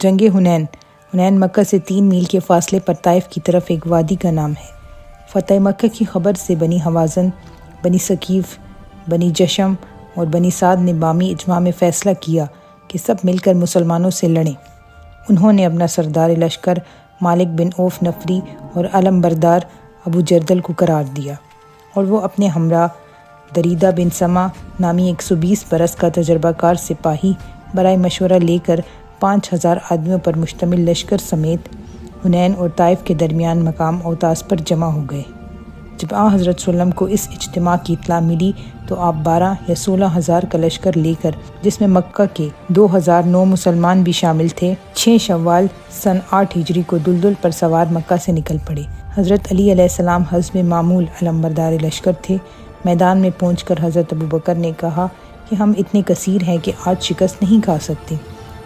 جنگ حنین مکہ سے 3 میل کے فاصلے پر طائف کی طرف ایک وادی کا نام ہے۔ فتح مکہ کی خبر سے بنی حوازن، بنی ثقیف، بنی جشم اور بنی سعد نے بامی اجماع میں فیصلہ کیا کہ سب مل کر مسلمانوں سے لڑیں۔ انہوں نے اپنا سردار لشکر مالک بن عوف نفری اور علم بردار ابو جردل کو قرار دیا، اور وہ اپنے ہمراہ دریدہ بن سما نامی 120 برس کا تجربہ کار سپاہی برائے مشورہ لے کر 5000 آدمیوں پر مشتمل لشکر سمیت حنین اور طائف کے درمیان مقام اوطاس پر جمع ہو گئے۔ جب حضرت صلی اللہ علیہ وسلم کو اس اجتماع کی اطلاع ملی تو آپ 12 یا 16 ہزار کا لشکر لے کر، جس میں مکہ کے 2009 مسلمان بھی شامل تھے، 6 شوال سن 8 ہجری کو دلدل پر سوار مکہ سے نکل پڑے۔ حضرت علی علیہ السلام حسب معمول علم بردار لشکر تھے۔ میدان میں پہنچ کر حضرت ابوبکر نے کہا کہ ہم اتنے کثیر ہیں کہ آج شکست نہیں کھا سکتے۔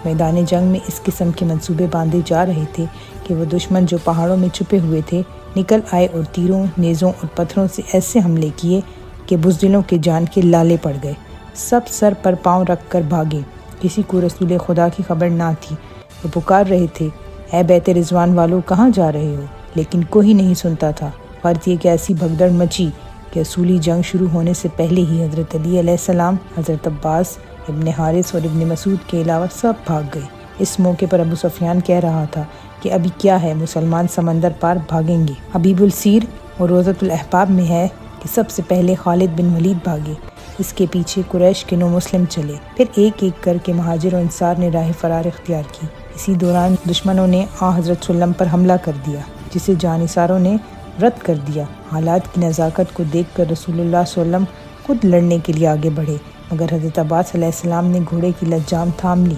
میدان جنگ میں اس قسم کے منصوبے باندھے جا رہے تھے کہ وہ دشمن جو پہاڑوں میں چھپے ہوئے تھے نکل آئے اور تیروں، نیزوں اور پتھروں سے ایسے حملے کیے کہ بزدلوں کے جان کے لالے پڑ گئے۔ سب سر پر پاؤں رکھ کر بھاگے۔ کسی کو رسول خدا کی خبر نہ تھی۔ وہ پکار رہے تھے، اے بیت رضوان والو، کہاں جا رہے ہو؟ لیکن کوئی نہیں سنتا تھا۔ غرض یہ کہ ایسی بھگدڑ مچی کہ اصولی جنگ شروع ہونے سے پہلے ہی حضرت علی علیہ السلام، حضرت عباس، ابن حارث اور ابن مسعود کے علاوہ سب بھاگ گئے۔ اس موقع پر ابو سفیان کہہ رہا تھا کہ ابھی کیا ہے، مسلمان سمندر پار بھاگیں گے۔ حبیب السیر اور روضۃ الاحباب میں ہے کہ سب سے پہلے خالد بن ولید بھاگے، اس کے پیچھے قریش کے 9 مسلم چلے، پھر ایک ایک کر کے مہاجر و انصار نے راہ فرار اختیار کی۔ اسی دوران دشمنوں نے حضرت صلی اللہ علیہ وسلم پر حملہ کر دیا، جسے جانثاروں نے رد کر دیا۔ حالات کی نزاکت کو دیکھ کر رسول اللہ صلی اللہ علیہ وسلم خود لڑنے کے لیے آگے بڑھے، مگر حضرت عباس علیہ السلام نے گھوڑے کی لجام تھام لی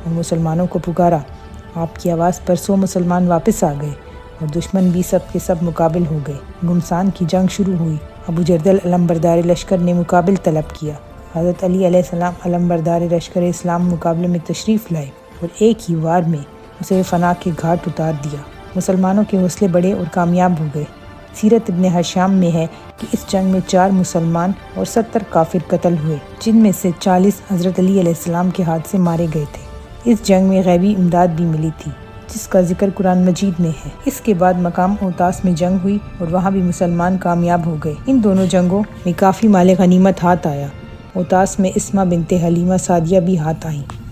اور مسلمانوں کو پکارا۔ آپ کی آواز پر 100 مسلمان واپس آ گئے اور دشمن بھی سب کے سب مقابل ہو گئے۔ گھمسان کی جنگ شروع ہوئی۔ ابو جردل علم بردار لشکر نے مقابل طلب کیا۔ حضرت علی علیہ السلام علم بردار لشکر اسلام مقابلے میں تشریف لائے اور ایک ہی وار میں اسے فنا کے گھاٹ اتار دیا۔ مسلمانوں کے حوصلے بڑھے اور کامیاب ہو گئے۔ سیرت ابن ہشام میں ہے کہ اس جنگ میں 4 مسلمان اور 70 کافر قتل ہوئے، جن میں سے 40 حضرت علی علیہ السلام کے ہاتھ سے مارے گئے تھے۔ اس جنگ میں غیبی امداد بھی ملی تھی، جس کا ذکر قرآن مجید میں ہے۔ اس کے بعد مقام اوطاس میں جنگ ہوئی اور وہاں بھی مسلمان کامیاب ہو گئے۔ ان دونوں جنگوں میں کافی مال غنیمت ہاتھ آیا۔ اوطاس میں اسمہ بنت حلیمہ سعدیہ بھی ہاتھ آئیں۔